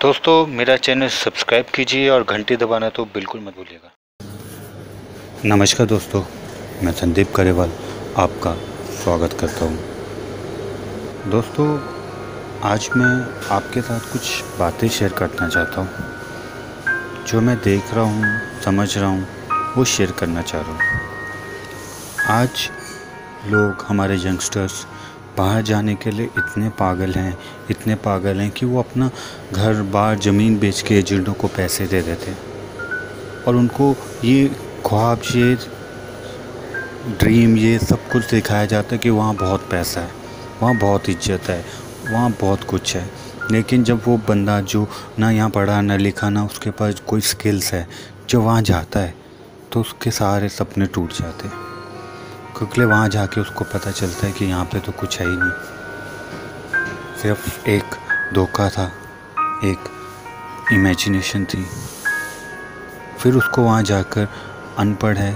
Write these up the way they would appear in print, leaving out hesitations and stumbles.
दोस्तों, मेरा channel subscribe कीजिए और घंटी दबाना तो बिल्कुल मत भूलिएगा। नमस्कार दोस्तों, मैं संदीप करेवाल आपका स्वागत करता हूँ। दोस्तों, आज मैं आपके साथ कुछ बातें शेयर करना चाहता हूँ। जो मैं देख रहा हूँ, समझ रहा हूँ, वो शेयर करना चाह रहा हूँ। आज लोग, हमारे यंगस्टर्स बाहर जाने के लिए इतने पागल हैं कि वो अपना घर बार ज़मीन बेच के एजेंटों को पैसे दे देते हैं और उनको ये ख्वाब, ये ड्रीम, ये सब कुछ दिखाया जाता है कि वहाँ बहुत पैसा है, वहाँ बहुत इज्जत है, वहाँ बहुत कुछ है। लेकिन जब वो बंदा जो ना यहाँ पढ़ा ना लिखा, ना उसके पास कोई स्किल्स है, जो वहाँ जाता है तो उसके सारे सपने टूट जाते हैं, क्योंकि वहाँ जाके उसको पता चलता है कि यहाँ पे तो कुछ है ही नहीं, सिर्फ एक धोखा था, एक इमेजिनेशन थी। फिर उसको वहाँ जाकर, अनपढ़ है,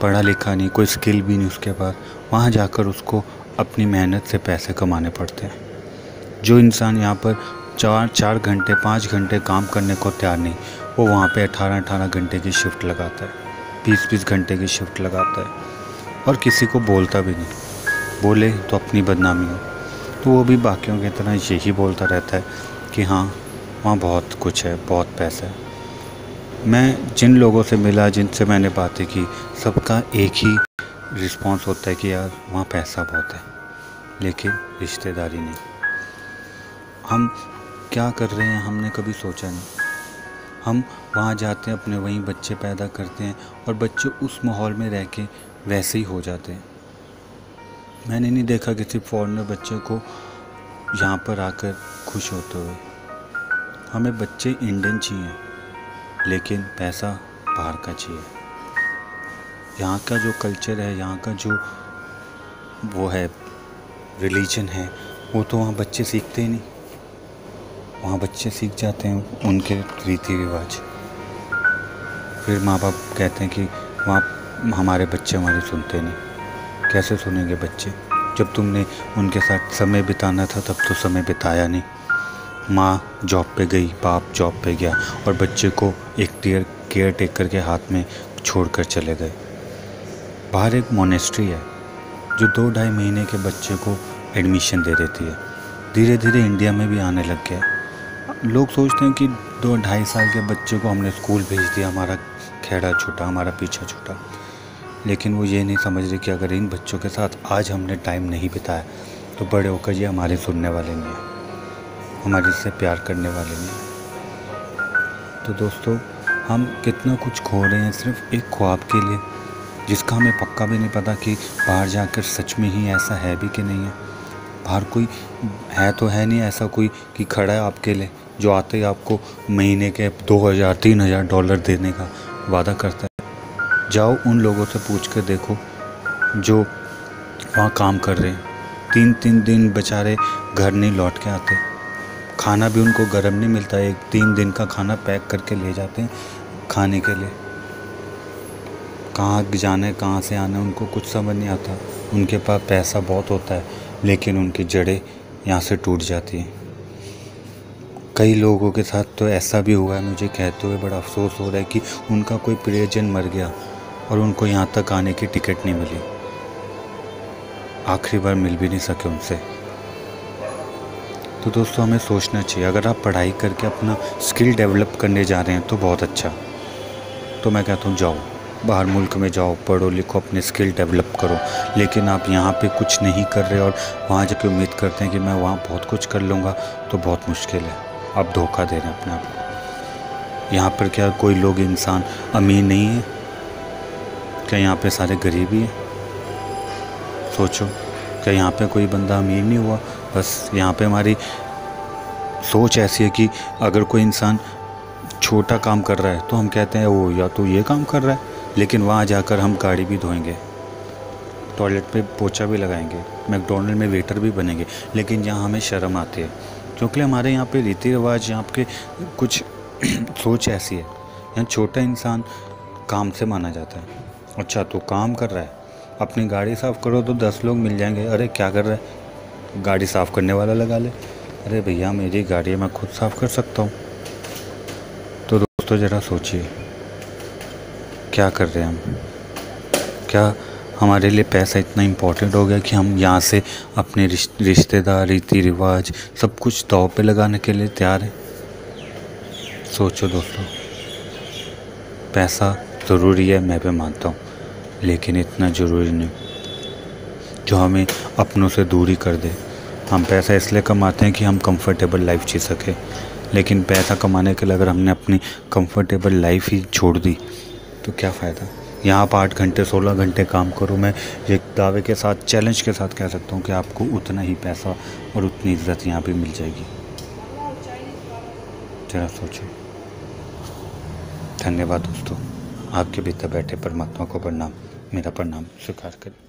पढ़ा लिखा नहीं, कोई स्किल भी नहीं उसके पास, वहाँ जाकर उसको अपनी मेहनत से पैसे कमाने पड़ते हैं। जो इंसान यहाँ पर 4 घंटे 5 घंटे काम करने को तैयार नहीं, वो वहाँ पे 18 घंटे की शिफ्ट लगाता है, 20 घंटे की शिफ्ट लगाता है और किसी को बोलता भी नहीं। बोले तो अपनी बदनामी हो, तो वो भी बाकियों की तरह यही बोलता रहता है कि हाँ, वहाँ बहुत कुछ है, बहुत पैसा है। मैं जिन लोगों से मिला, जिनसे मैंने बातें की, सबका एक ही रिस्पॉन्स होता है कि यार वहाँ पैसा बहुत है, लेकिन रिश्तेदारी नहीं। हम क्या कर रहे हैं हमने कभी सोचा नहीं। हम वहाँ जाते हैं, अपने वहीं बच्चे पैदा करते हैं और बच्चे उस माहौल में रह के वैसे ही हो जाते हैं। मैंने नहीं देखा किसी फॉरेनर बच्चे को यहाँ पर आकर खुश होते हुए। हमें बच्चे इंडियन चाहिए, लेकिन पैसा बाहर का चाहिए। यहाँ का जो कल्चर है, यहाँ का जो वो है, रिलीजन है, वो तो वहाँ बच्चे सीखते ही नहीं। वहाँ बच्चे सीख जाते हैं उनके रीति रिवाज। फिर माँ बाप कहते हैं कि वहाँ हमारे बच्चे हमारे सुनते नहीं। कैसे सुनेंगे बच्चे जब तुमने उनके साथ समय बिताना था तब तो समय बिताया नहीं। माँ जॉब पे गई, बाप जॉब पे गया और बच्चे को एक केयर टेकर के हाथ में छोड़कर चले गए। बाहर एक मोनेस्ट्री है जो 2-2.5 महीने के बच्चे को एडमिशन दे देती है। धीरे धीरे इंडिया में भी आने लग गया। लोग सोचते हैं कि 2-2.5 साल के बच्चे को हमने स्कूल भेज दिया, हमारा खेड़ा छूटा, हमारा पीछा छूटा। लेकिन वो ये नहीं समझ रहे कि अगर इन बच्चों के साथ आज हमने टाइम नहीं बिताया तो बड़े होकर ये हमारे सुनने वाले नहीं हैं, हमारे से प्यार करने वाले नहीं। तो दोस्तों, हम कितना कुछ खो रहे हैं सिर्फ एक ख्वाब के लिए, जिसका हमें पक्का भी नहीं पता कि बाहर जाकर सच में ही ऐसा है भी कि नहीं है। बाहर कोई है तो है नहीं ऐसा कोई कि खड़ा है आपके लिए, जो आते ही आपको महीने के $2,000-3,000 देने का वादा करता है। जाओ उन लोगों से पूछ कर देखो जो वहाँ काम कर रहे हैं, 3-3 दिन बेचारे घर नहीं लौट के आते, खाना भी उनको गर्म नहीं मिलता, 3 दिन का खाना पैक करके ले जाते हैं खाने के लिए। कहाँ जाना है, कहाँ से आना है, उनको कुछ समझ नहीं आता। उनके पास पैसा बहुत होता है, लेकिन उनकी जड़ें यहाँ से टूट जाती हैं। कई लोगों के साथ तो ऐसा भी हुआ है, मुझे कहते हुए बड़ा अफसोस हो रहा है कि उनका कोई प्रियजन मर गया और उनको यहाँ तक आने की टिकट नहीं मिली, आखिरी बार मिल भी नहीं सके उनसे। तो दोस्तों, हमें सोचना चाहिए, अगर आप पढ़ाई करके अपना स्किल डेवलप करने जा रहे हैं तो बहुत अच्छा। तो मैं कहता हूँ जाओ, बाहर मुल्क में जाओ, पढ़ो लिखो, अपने स्किल डेवलप करो। लेकिन आप यहाँ पे कुछ नहीं कर रहे और वहाँ जाके उम्मीद करते हैं कि मैं वहाँ बहुत कुछ कर लूँगा, तो बहुत मुश्किल है। आप धोखा दे रहे हैं अपने आप को। यहाँ पर क्या कोई लोग, इंसान अमीर नहीं है क्या? यहाँ पे सारे गरीब ही हैं? सोचो, क्या यहाँ पे कोई बंदा अमीर नहीं हुआ? बस यहाँ पे हमारी सोच ऐसी है कि अगर कोई इंसान छोटा काम कर रहा है तो हम कहते हैं वो या तो ये काम कर रहा है, लेकिन वहाँ जाकर हम गाड़ी भी धोएंगे, टॉयलेट पे पोछा भी लगाएंगे, मैकडॉनल्ड में वेटर भी बनेंगे, लेकिन यहाँ हमें शर्म आती है, क्योंकि हमारे यहाँ पे रीति रिवाज, यहाँ पे कुछ सोच ऐसी है। यहाँ छोटा इंसान काम से माना जाता है। अच्छा, तो काम कर रहा है अपनी गाड़ी साफ़ करो तो 10 लोग मिल जाएंगे। अरे क्या कर रहा है, गाड़ी साफ़ करने वाला लगा ले। अरे भैया मेरी गाड़ी है, मैं खुद साफ़ कर सकता हूँ। तो दोस्तों ज़रा सोचिए क्या कर रहे हैं हम। क्या हमारे लिए पैसा इतना इम्पोर्टेंट हो गया कि हम यहाँ से अपने रिश्तेदार, रीति रिवाज सब कुछ दांव पे लगाने के लिए तैयार हैं। सोचो दोस्तों, पैसा ज़रूरी है, मैं भी मानता हूँ, लेकिन इतना ज़रूरी नहीं जो हमें अपनों से दूरी कर दे। हम पैसा इसलिए कमाते हैं कि हम कंफर्टेबल लाइफ जी सकें, लेकिन पैसा कमाने के लिए अगर हमने अपनी कंफर्टेबल लाइफ ही छोड़ दी तो क्या फ़ायदा। यहाँ आप 8 घंटे 16 घंटे काम करो, मैं एक दावे के साथ, चैलेंज के साथ कह सकता हूँ कि आपको उतना ही पैसा और उतनी इज्जत यहाँ पे मिल जाएगी। ज़रा सोचो। धन्यवाद दोस्तों, आपके भीतर बैठे परमात्मा को प्रणाम, मेरा प्रणाम स्वीकार करें।